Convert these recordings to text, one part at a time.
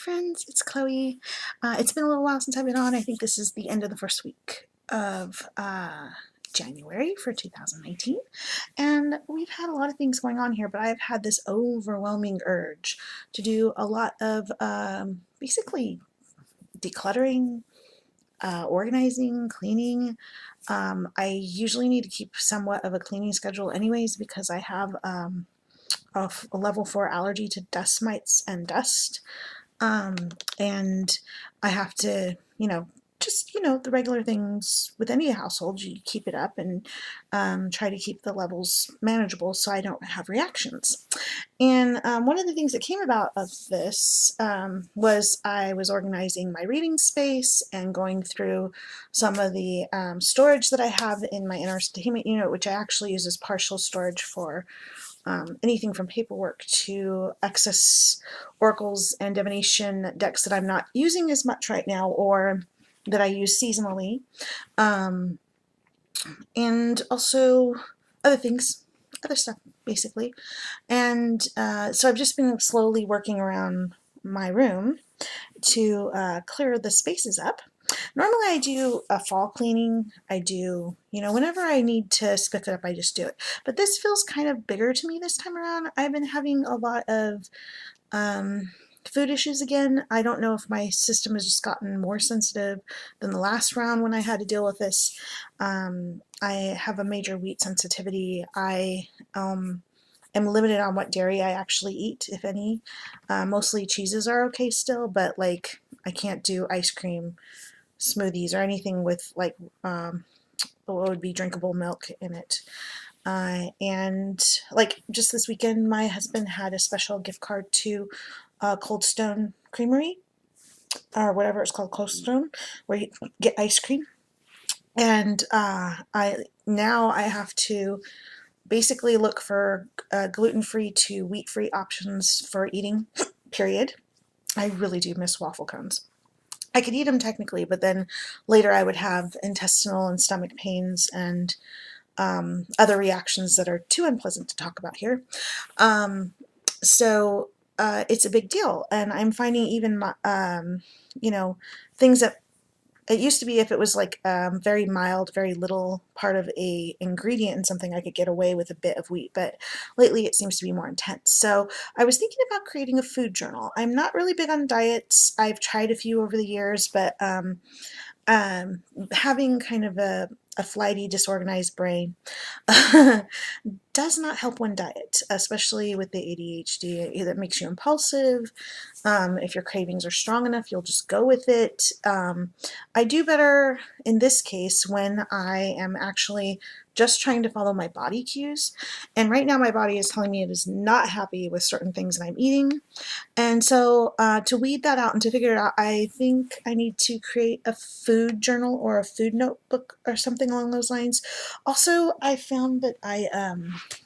friends, it's Chloe. It's been a little while since I've been on. I think this is the end of the first week of January for 2019. And we've had a lot of things going on here, but I've had this overwhelming urge to do a lot of basically decluttering, organizing, cleaning. I usually need to keep somewhat of a cleaning schedule anyways because I have a level 4 allergy to dust mites and dust. Um, and I have to, just, the regular things with any household, you keep it up and try to keep the levels manageable so I don't have reactions. And one of the things that came about of this was I was organizing my reading space and going through some of the storage that I have in my entertainment unit, which I actually use as partial storage for anything from paperwork to excess oracles and divination decks that I'm not using as much right now or that I use seasonally, um, and also other things, other stuff basically. And so I've just been slowly working around my room to clear the spaces up. Normally I do a fall cleaning. I do, whenever I need to spiff it up, I just do it. But this feels kind of bigger to me this time around. I've been having a lot of food issues again. I don't know if my system has just gotten more sensitive than the last round when I had to deal with this. I have a major wheat sensitivity. I am limited on what dairy I actually eat, if any. Mostly cheeses are okay still, but like I can't do ice cream, smoothies, or anything with like what would be drinkable milk in it. And like just this weekend, my husband had a special gift card to Cold Stone Creamery, or whatever it's called, Cold Stone, where you get ice cream. And I have to basically look for gluten-free to wheat-free options for eating, period. I really do miss waffle cones. I could eat them technically, but then later I would have intestinal and stomach pains and other reactions that are too unpleasant to talk about here. So it's a big deal, and I'm finding even things that it used to be if it was like very mild, very little part of a ingredient in something, I could get away with a bit of wheat, but lately it seems to be more intense. So I was thinking about creating a food journal. I'm not really big on diets. I've tried a few over the years, but having kind of a flighty, disorganized brain does not help one diet, especially with the ADHD. It makes you impulsive. If your cravings are strong enough, you'll just go with it. I do better in this case when I am actually just trying to follow my body cues. And right now my body is telling me it is not happy with certain things that I'm eating. And so to weed that out and to figure it out, I think I need to create a food journal or a food notebook or something along those lines. Also, I found that I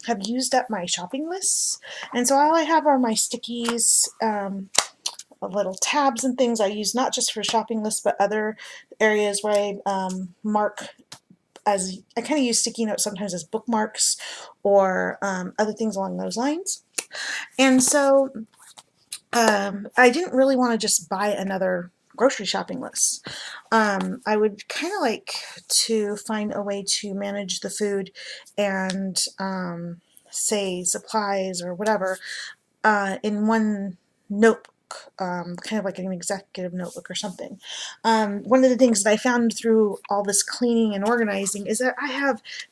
have used up my shopping lists. And so all I have are my stickies, little tabs and things I use not just for shopping lists, but other areas where I mark as, I kind of use sticky notes sometimes as bookmarks or other things along those lines. And so I didn't really want to just buy another grocery shopping list. I would kind of like to find a way to manage the food and say supplies or whatever in one notebook. Kind of like an executive notebook or something. One of the things that I found through all this cleaning and organizing is that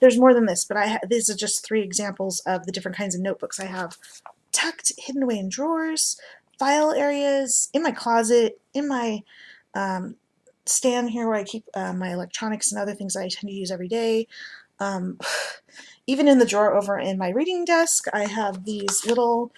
there's more than this, but these are just 3 examples of the different kinds of notebooks I have tucked, hidden away in drawers, file areas, in my closet, in my stand here where I keep my electronics and other things that I tend to use every day. Even in the drawer over in my reading desk, I have these little,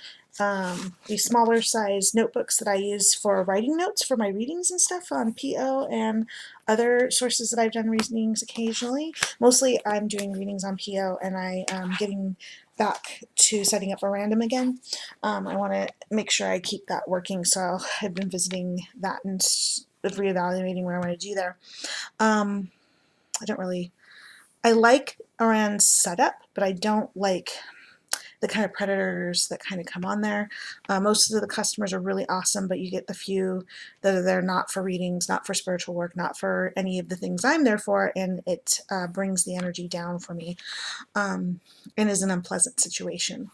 these smaller size notebooks that I use for writing notes for my readings and stuff on PO and other sources that I've done readings occasionally. Mostly I'm doing readings on PO, and I am getting back to setting up a random again. I want to make sure I keep that working, so I've been visiting that and reevaluating what I want to do there. I like Aran's setup, but I don't like the kind of predators that kind of come on there. Most of the customers are really awesome, but you get the few that are there not for readings, not for spiritual work, not for any of the things I'm there for, and it brings the energy down for me, and is an unpleasant situation.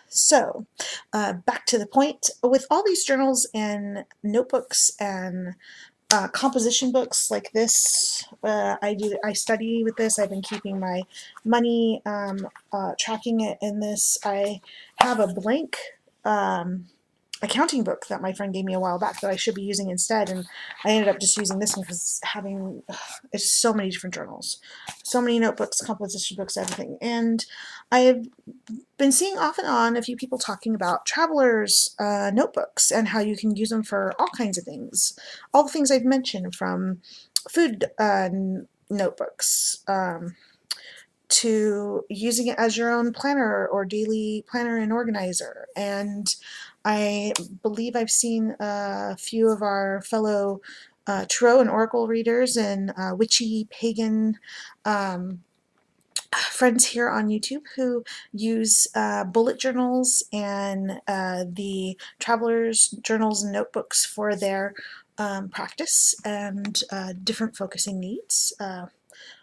So back to the point, with all these journals and notebooks and composition books like this, I study with this. I've been keeping my money, tracking it in this. I have a blank accounting book that my friend gave me a while back that I should be using instead, and I ended up just using this one because having it's so many different journals, so many notebooks, composition books, everything. And I have been seeing off and on a few people talking about travelers notebooks and how you can use them for all kinds of things, all the things I've mentioned, from food notebooks to using it as your own planner or daily planner and organizer. And I believe I've seen a few of our fellow tarot and oracle readers and witchy pagan friends here on YouTube who use bullet journals and the travelers journals and notebooks for their practice and different focusing needs.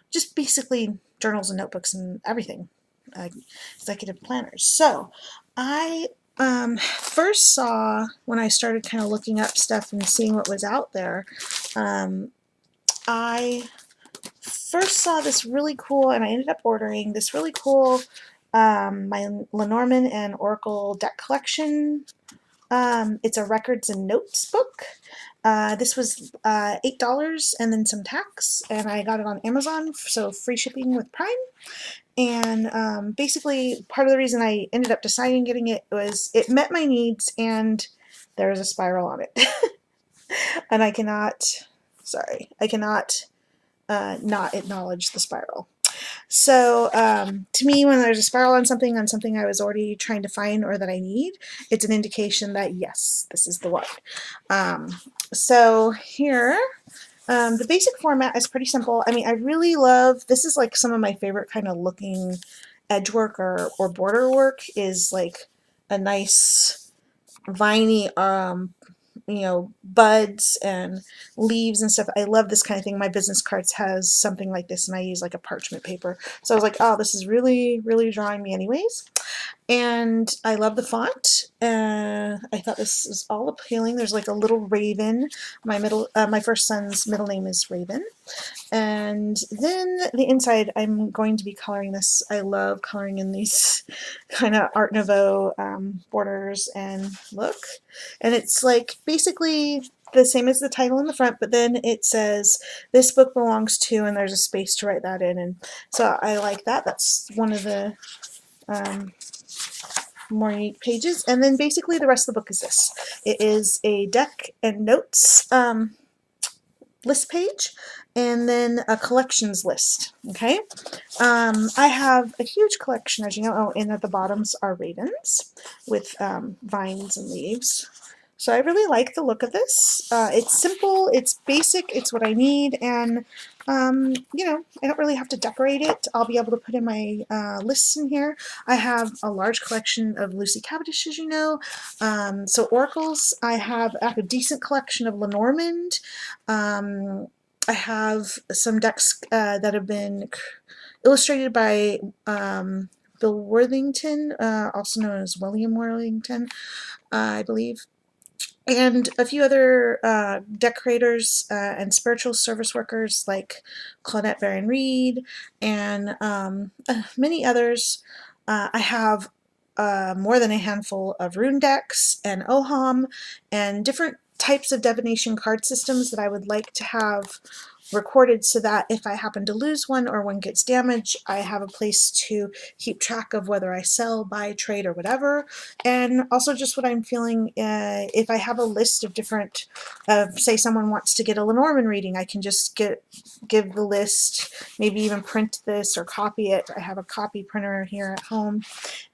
Just basically journals and notebooks and everything, executive planners. So I first saw, when I started kind of looking up stuff and seeing what was out there, I first saw this really cool, and I ended up ordering this really cool my Lenormand and Oracle deck collection. It's a records and notes book. This was $8 and then some tax, and I got it on Amazon, so free shipping with Prime. And basically, part of the reason I ended up deciding getting it was it met my needs, and there was a spiral on it. And I cannot not acknowledge the spiral. So to me, when there's a spiral on something I was already trying to find or that I need, it's an indication that yes, this is the one. So here, the basic format is pretty simple. I mean, I really love, this is like some of my favorite kind of looking edge work or border work, is like a nice viney buds and leaves and stuff. I love this kind of thing. My business cards has something like this, and I use like a parchment paper. So I was like, oh, this is really, really drawing me anyways. And I love the font. I thought this was all appealing. There's like a little raven. My first son's middle name is Raven. And then the inside, I'm going to be coloring this. I love coloring in these kind of Art Nouveau borders and look. And it's like basically the same as the title in the front, but then it says this book belongs to, and there's a space to write that in. And so I like that. That's one of the more unique pages. And then basically the rest of the book is this. It is a deck and notes list page, and then a collections list. Okay, I have a huge collection, as you know. Oh, and at the bottoms are ravens with vines and leaves. So I really like the look of this. It's simple, it's basic, it's what I need, and I don't really have to decorate it. I'll be able to put in my lists in here. I have a large collection of Lucy Cavendish, as you know. So oracles, I have a decent collection of Lenormand. I have some decks that have been illustrated by Bill Worthington, also known as William Worthington, I believe, and a few other decorators and spiritual service workers like Claudette Baron Reed and many others. I have more than a handful of rune decks and OHAM and different types of divination card systems that I would like to have recorded, so that if I happen to lose one or one gets damaged, I have a place to keep track of whether I sell, buy, trade, or whatever. And also just what I'm feeling. If I have a list of different, say someone wants to get a Lenormand reading, I can just give the list, maybe even print this or copy it. I have a copy printer here at home,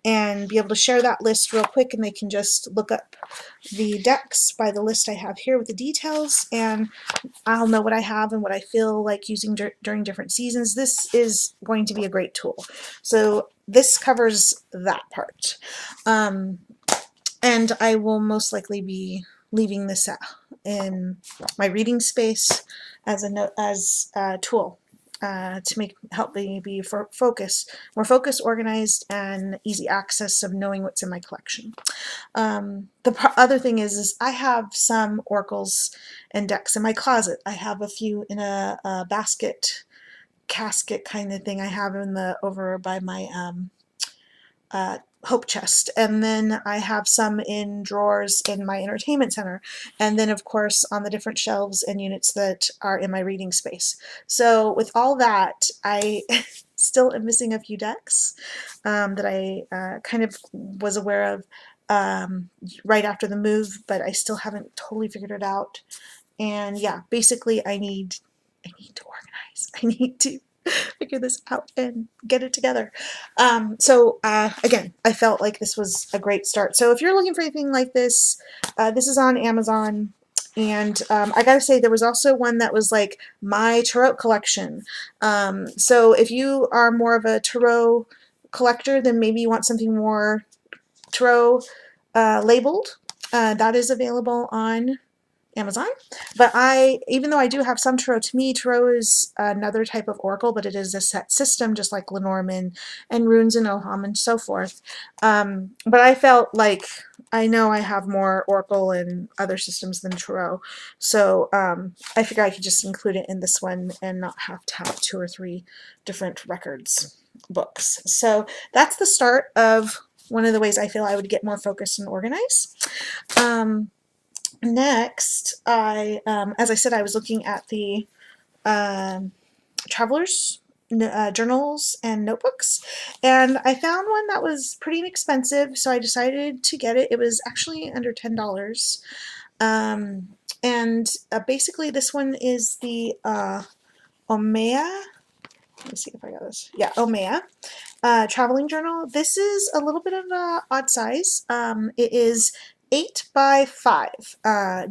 and be able to share that list real quick, and they can just look up the decks by the list I have here with the details, and I'll know what I have and what I feel like using during different seasons. This is going to be a great tool. So this covers that part. And I will most likely be leaving this in my reading space as a tool to help me be more focused, organized, and easy access of knowing what's in my collection. The other thing is I have some oracles and decks in my closet. I have a few in a basket casket kind of thing. I have in over by my hope chest, and then I have some in drawers in my entertainment center, and then of course on the different shelves and units that are in my reading space. So with all that, I still am missing a few decks that I kind of was aware of right after the move, but I still haven't totally figured it out. And yeah, basically I need to organize. I need to figure this out and get it together. Again, I felt like this was a great start. So if you're looking for anything like this, this is on Amazon. And I gotta say, there was also one that was like my tarot collection. So if you are more of a tarot collector, then maybe you want something more tarot labeled. That is available on Amazon. But even though I do have some tarot, to me, tarot is another type of oracle, but it is a set system, just like Lenormand and runes and Oham and so forth. But I felt like I know I have more oracle and other systems than tarot, so I figured I could just include it in this one and not have to have 2 or 3 different records books. So that's the start of one of the ways I feel I would get more focused and organized. Next, as I said, I was looking at the travelers journals and notebooks, and I found one that was pretty inexpensive, so I decided to get it. It was actually under $10. And basically this one is the OMEYA. Let me see if I got this. Yeah, OMEYA traveling journal. This is a little bit of an odd size. It is 8 by 5,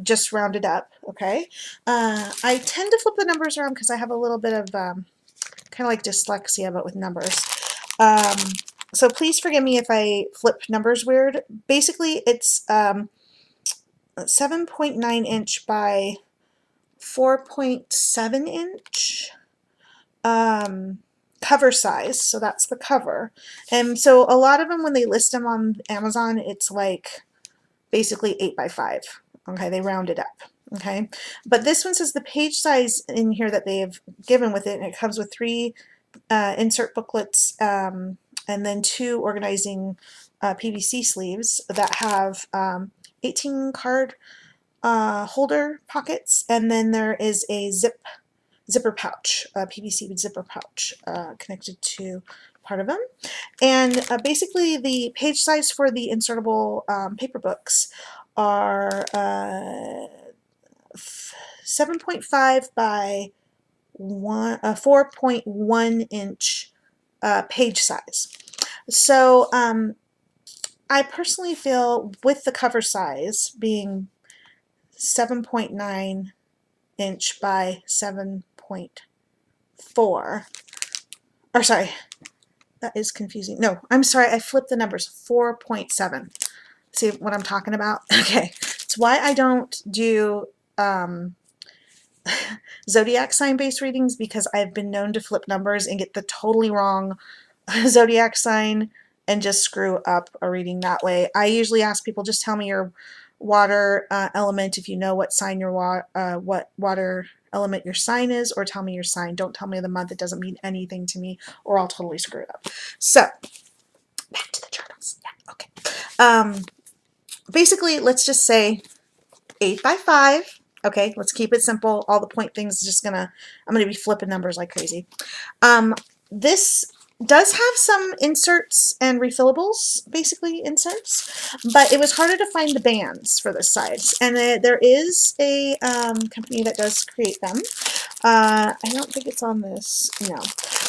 just rounded up, okay? I tend to flip the numbers around because I have a little bit of kind of like dyslexia, but with numbers. So please forgive me if I flip numbers weird. Basically, it's 7.9 inch by 4.7 inch cover size, so that's the cover. And so a lot of them, when they list them on Amazon, it's like basically 8 by 5. Okay, they round it up. Okay, but this one says the page size in here that they've given with it, and it comes with 3 insert booklets and then 2 organizing PVC sleeves that have 18 card holder pockets, and then there is a zipper pouch, a PVC zipper pouch connected to part of them. And basically the page size for the insertable paper books are 7.5 by 4.1 inch page size. So I personally feel with the cover size being 7.9 inch by 7.4, or sorry, that is confusing. No, I'm sorry, I flipped the numbers. 4.7. See what I'm talking about? Okay, it's why I don't do zodiac sign based readings, because I've been known to flip numbers and get the totally wrong zodiac sign and just screw up a reading that way. I usually ask people, just tell me your water element if you know what sign your what water element your sign is, or tell me your sign. Don't tell me the month. It doesn't mean anything to me, or I'll totally screw it up. So back to the journals. Yeah, okay. Basically, let's just say 8 by 5. Okay, let's keep it simple. All the point things I'm gonna be flipping numbers like crazy. This does have some inserts and refillables, basically inserts, but it was harder to find the bands for this size. And there is a company that does create them. I don't think it's on this. No.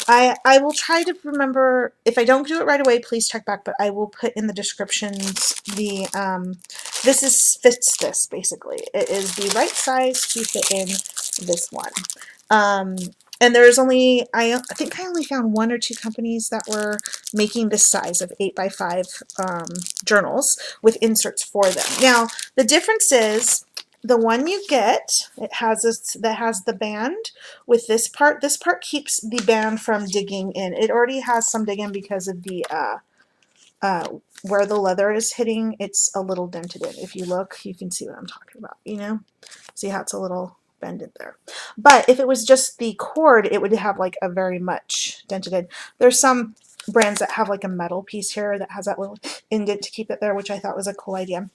I will try to remember. If I don't do it right away, please check back, but I will put in the descriptions the, this fits this, basically. It is the right size to fit in this one. And there's only, I think I only found 1 or 2 companies that were making this size of 8x5 journals with inserts for them. Now, the difference is, the one you get, it has this, that has the band with this part. This part keeps the band from digging in. It already has some digging because of the where the leather is hitting. It's a little dented in. If you look, you can see what I'm talking about. You know, see how it's a little bended there. But if it was just the cord, it would have like a very much dented in. There's some brands that have like a metal piece here that has that little indent to keep it there, which I thought was a cool idea.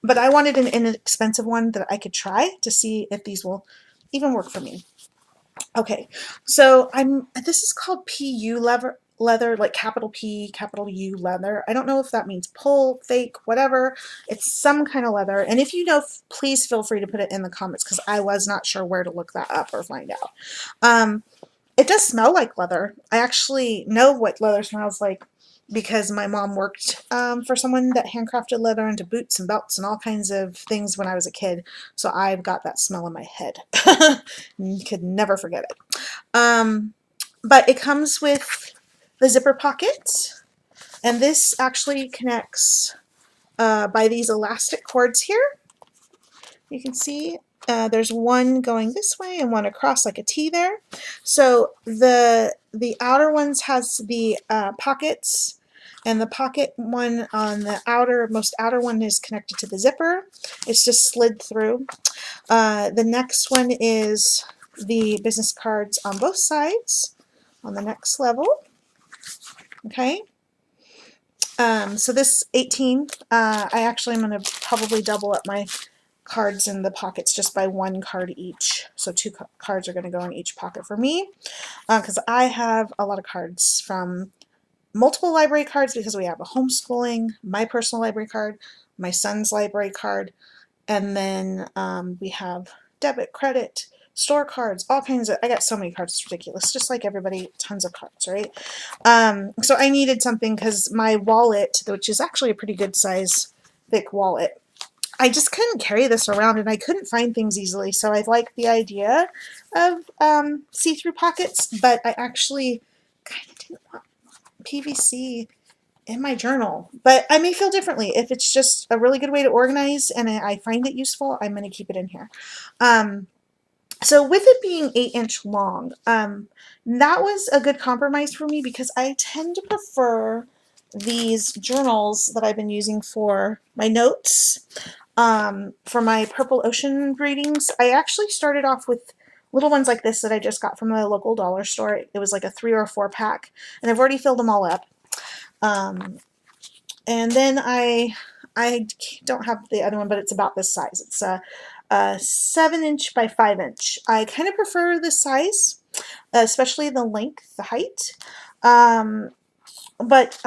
But I wanted an inexpensive one that I could try to see if these will even work for me. Okay, so this is called PU leather, like capital P, capital U leather. I don't know if that means pull, fake, whatever. It's some kind of leather. And if you know, please feel free to put it in the comments, because I was not sure where to look that up or find out. It does smell like leather. I actually know what leather smells like because my mom worked for someone that handcrafted leather into boots and belts and all kinds of things when I was a kid. So I've got that smell in my head. Could never forget it. But it comes with the zipper pocket, and this actually connects by these elastic cords here. You can see there's one going this way and one across like a T there. So the outer ones has the pockets, and the pocket one on the most outer one is connected to the zipper. It's just slid through. The next one is the business cards on both sides on the next level. Okay. So this 18, I actually am going to probably double up my cards in the pockets just by 1 card each. So 2 cards are going to go in each pocket for me, because I have a lot of cards, from multiple library cards because we have a homeschooling, my personal library card, my son's library card, and then we have debit, credit, store cards, all kinds of, I got so many cards, it's ridiculous, just like everybody, tons of cards, right? So I needed something because my wallet, which is actually a pretty good size, thick wallet, I just couldn't carry this around and I couldn't find things easily. So I like the idea of see-through pockets, but I actually kind of didn't want PVC in my journal. But I may feel differently. If it's just a really good way to organize and I find it useful, I'm going to keep it in here. So with it being 8-inch long, that was a good compromise for me because I tend to prefer these journals that I've been using for my notes. For my Purple Ocean readings, I actually started off with little ones like this that I just got from the local dollar store. It was like a 3 or 4 pack, and I've already filled them all up. And then I don't have the other one, but it's about this size. It's a 7-inch by 5-inch. I kind of prefer this size, especially the length, the height. But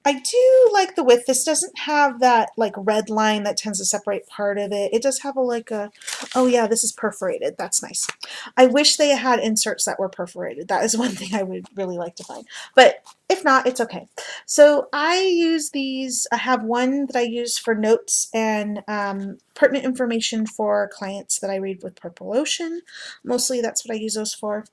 I do like the width. This doesn't have that like red line that tends to separate part of it. It does have oh yeah, this is perforated. That's nice. I wish they had inserts that were perforated. That is one thing I would really like to find. But if not, it's okay. So I use these. I have one that I use for notes and pertinent information for clients that I read with Purple Ocean. Mostly that's what I use those for.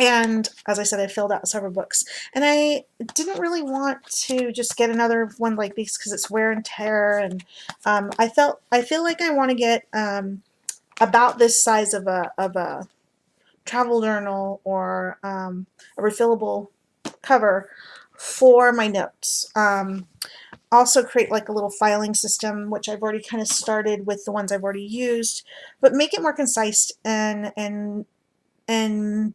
And as I said, I filled out several books. And I didn't really want to just get another one like these because it's wear and tear. And I feel like I want to get about this size of a travel journal or a refillable cover for my notes. Also create like a little filing system, which I've already kind of started with the ones I've already used, but make it more concise and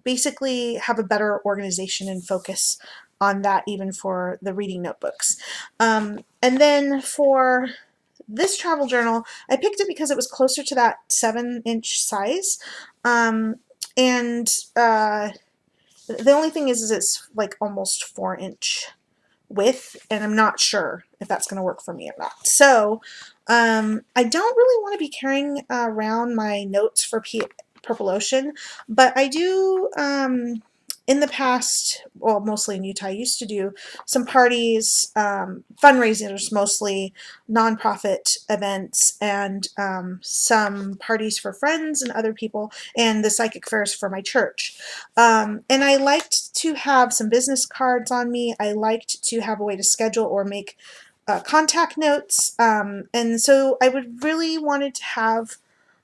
basically have a better organization and focus on that, even for the reading notebooks. And then for this travel journal, I picked it because it was closer to that 7-inch size. The only thing is it's like almost 4-inch with, and I'm not sure if that's going to work for me or not. So I don't really want to be carrying around my notes for Purple Ocean, but I do in the past, well, mostly in Utah, I used to do some parties, fundraisers mostly, nonprofit events, and some parties for friends and other people, and the psychic fairs for my church. And I liked to have some business cards on me. I liked to have a way to schedule or make contact notes. And so I would really wanted to have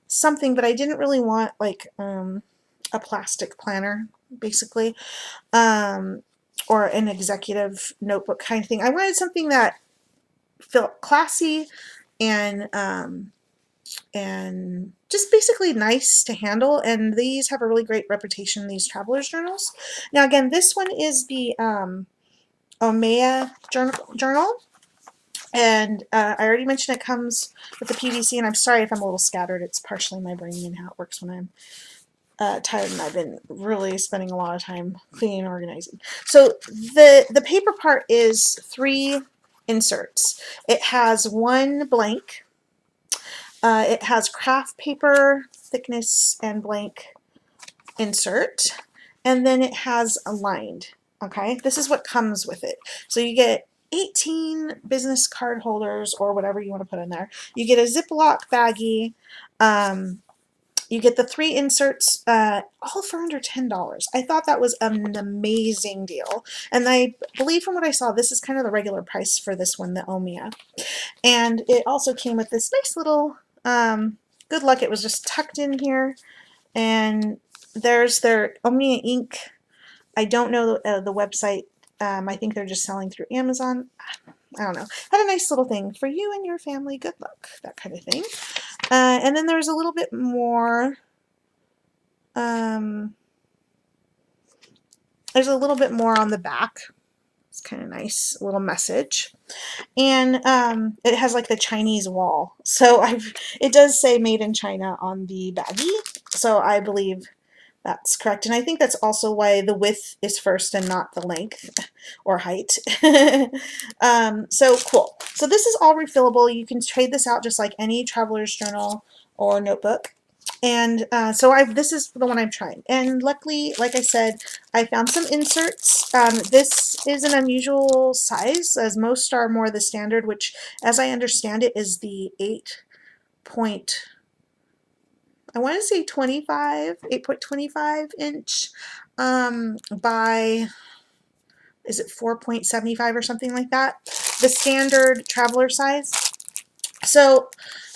something, but I didn't really want like a plastic planner, basically, um, or an executive notebook kind of thing. I wanted something that felt classy and just basically nice to handle. And these have a really great reputation, these traveler's journals. Now, again, this one is the OMEYA journal. And I already mentioned it comes with the PVC, and I'm sorry if I'm a little scattered. It's partially my brain and how it works when I'm tired, and I've been really spending a lot of time cleaning and organizing. So the paper part is 3 inserts. It has 1 blank. It has Kraft paper, thickness, and blank insert. And then it has a lined. Okay, this is what comes with it. So you get 18 business card holders or whatever you want to put in there. You get a Ziploc baggie. You get the 3 inserts, all for under $10. I thought that was an amazing deal. And I believe from what I saw, this is kind of the regular price for this one, the OMEYA. And it also came with this nice little, good luck, it was just tucked in here. And there's their OMEYA ink. I don't know the website. I think they're just selling through Amazon. I don't know. Had a nice little thing for you and your family. Good luck, that kind of thing. And then there's a little bit more. There's a little bit more on the back. It's kind of nice, a little message. And it has like the Chinese wall. So it does say made in China on the baggie. So I believe that's correct. And I think that's also why the width is first and not the length or height. So cool. So this is all refillable. You can trade this out just like any traveler's journal or notebook. And so this is the one I'm trying. And luckily, like I said, I found some inserts. This is an unusual size, as most are more the standard, which, as I understand it, is the 8.25 inch by, is it 4.75 or something like that? The standard traveler size. So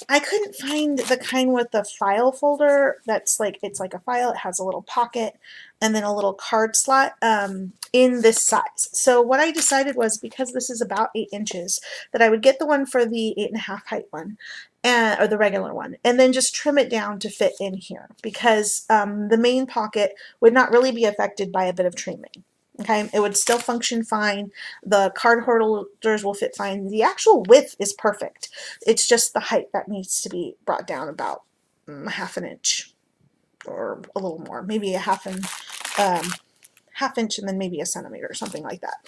I couldn't find the kind with the file folder that's like, it's like a file, it has a little pocket and then a little card slot in this size. So what I decided was, because this is about 8 inches, that I would get the one for the 8.5 height one, or the regular one, and then just trim it down to fit in here, because the main pocket would not really be affected by a bit of trimming. Okay, it would still function fine. The card holders will fit fine. The actual width is perfect. It's just the height that needs to be brought down about half an inch or a little more, maybe a half inch and then maybe a centimeter or something like that.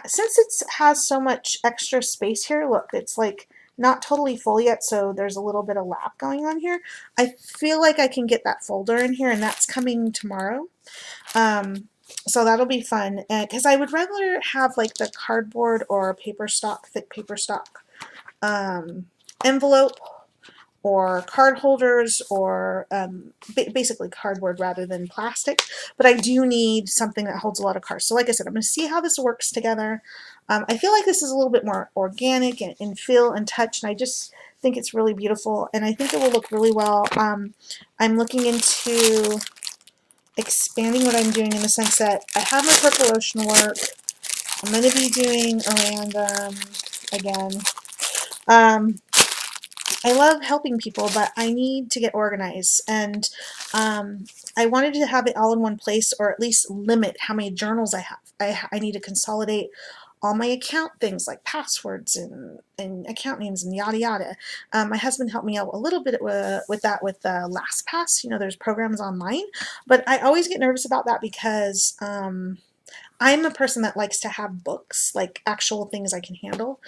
Since it has so much extra space here, look, it's like not totally full yet, so there's a little bit of lap going on here. I feel like I can get that folder in here, and that's coming tomorrow. So that'll be fun, because I would rather have like the cardboard or paper stock, thick paper stock envelope or card holders, or basically cardboard rather than plastic. But I do need something that holds a lot of cards. So like I said, I'm going to see how this works together. I feel like this is a little bit more organic in feel and touch, and I just think it's really beautiful, and I think it will look really well. I'm looking into expanding what I'm doing in the sense that I have my Purple Ocean work. I'm going to be doing a random again. I love helping people, but I need to get organized, and I wanted to have it all in one place, or at least limit how many journals I have. I need to consolidate all my account things like passwords and account names and yada yada. My husband helped me out a little bit with that with LastPass. You know, there's programs online, but I always get nervous about that because I'm a person that likes to have books, like actual things I can handle.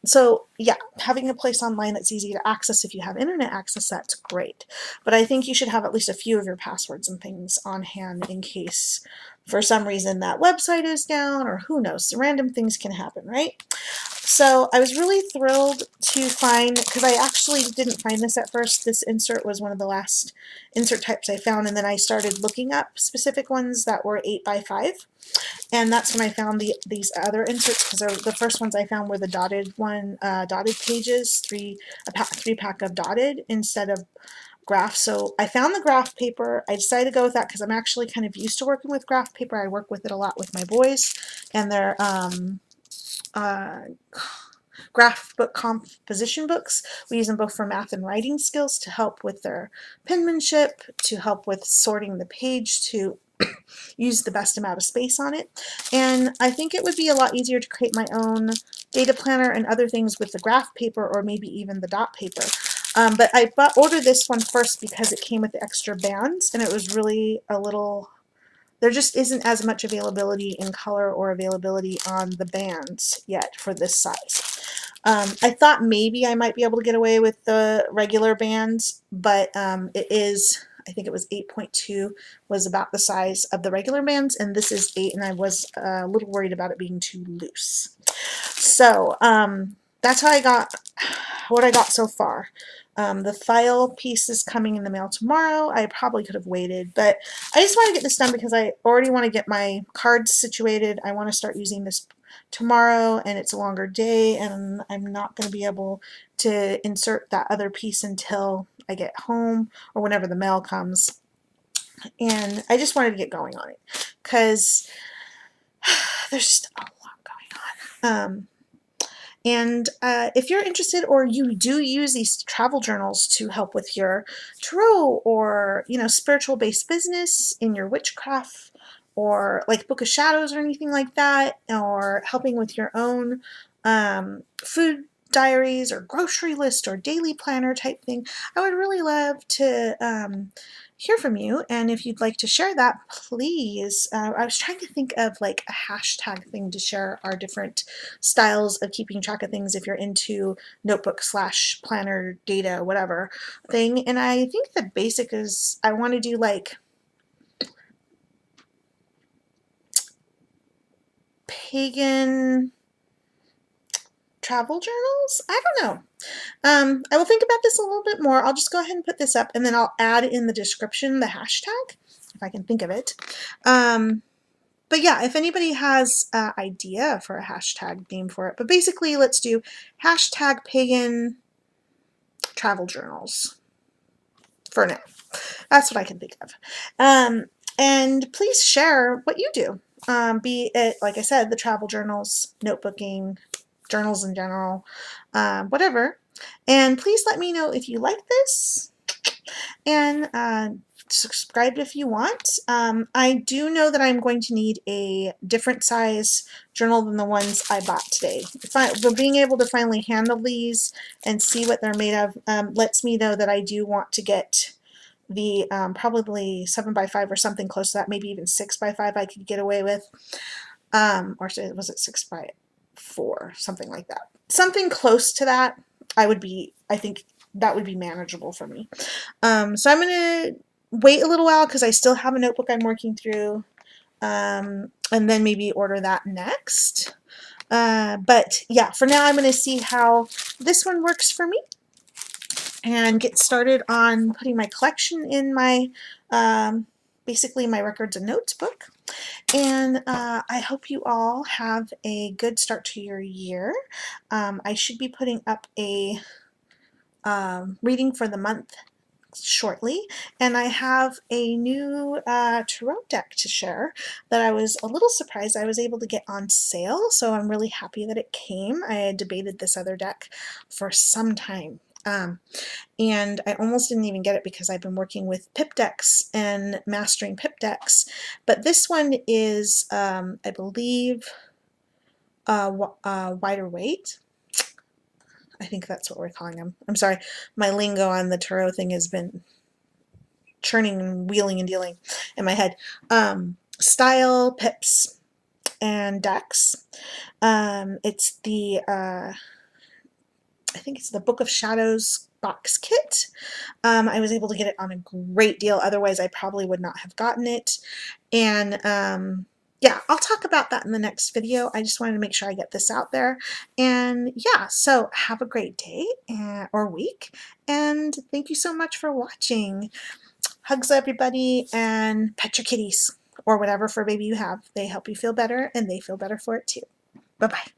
So yeah, having a place online that's easy to access if you have internet access, that's great. But I think you should have at least a few of your passwords and things on hand in case for some reason that website is down, or who knows, random things can happen, right? So I was really thrilled to find, because I actually didn't find this at first, this insert was one of the last insert types I found, and then I started looking up specific ones that were 8x5. And that's when I found these other inserts, because the first ones I found were the dotted one, dotted pages, three pack of dotted instead of graph. So I found the graph paper. I decided to go with that because I'm actually kind of used to working with graph paper. I work with it a lot with my boys, and their uh, graph book composition books. We use them both for math and writing skills to help with their penmanship, to help with sorting the page, to use the best amount of space on it. And I think it would be a lot easier to create my own data planner and other things with the graph paper, or maybe even the dot paper. But I ordered this one first because it came with the extra bands, and it was really a little, there just isn't as much availability in color or availability on the bands yet for this size. I thought maybe I might be able to get away with the regular bands, but it is, I think it was 8.2 was about the size of the regular bands, and this is 8, and I was a little worried about it being too loose. So that's how I got what I got so far. The file piece is coming in the mail tomorrow. I probably could have waited, but I just want to get this done because I already want to get my cards situated. I want to start using this tomorrow, and it's a longer day, and I'm not going to be able to insert that other piece until I get home or whenever the mail comes. And I just wanted to get going on it because there's just a lot going on. And if you're interested, or you do use these travel journals to help with your tarot or, you know, spiritual based business in your witchcraft, or like Book of Shadows or anything like that, or helping with your own food diaries or grocery list or daily planner type thing, I would really love to hear from you. And if you'd like to share that, please. I was trying to think of like a hashtag thing to share our different styles of keeping track of things if you're into notebook / planner data, whatever thing. And I think the basic is I want to do like pagan travel journals. I don't know. I will think about this a little bit more. I'll just go ahead and put this up, and then I'll add in the description the hashtag if I can think of it. But yeah, if anybody has an idea for a hashtag name for it, but basically let's do hashtag pagan travel journals for now. That's what I can think of. And please share what you do. Be it, like I said, the travel journals, notebooking, journals in general, whatever. And please let me know if you like this, and subscribe if you want. I do know that I'm going to need a different size journal than the ones I bought today. But being able to finally handle these and see what they're made of lets me know that I do want to get the probably 7x5 or something close to that, maybe even 6x5 I could get away with. Or was it 6x4, something like that. Something close to that, I think that would be manageable for me. So I'm going to wait a little while because I still have a notebook I'm working through, and then maybe order that next. But yeah, for now I'm going to see how this one works for me and get started on putting my collection in my, basically my records and notes book. And I hope you all have a good start to your year. I should be putting up a reading for the month shortly, and I have a new tarot deck to share that I was a little surprised I was able to get on sale, so I'm really happy that it came. I had debated this other deck for some time. And I almost didn't even get it because I've been working with pip decks and mastering pip decks. But this one is, I believe, wider weight. I think that's what we're calling them. I'm sorry, my lingo on the tarot thing has been churning and wheeling and dealing in my head. Style pips. and decks. It's the I think it's the Book of Shadows box kit. I was able to get it on a great deal. Otherwise, I probably would not have gotten it. And yeah, I'll talk about that in the next video. I just wanted to make sure I get this out there. And yeah, so have a great day or week. And thank you so much for watching. Hugs everybody and pet your kitties or whatever fur baby you have. They help you feel better and they feel better for it too. Bye-bye.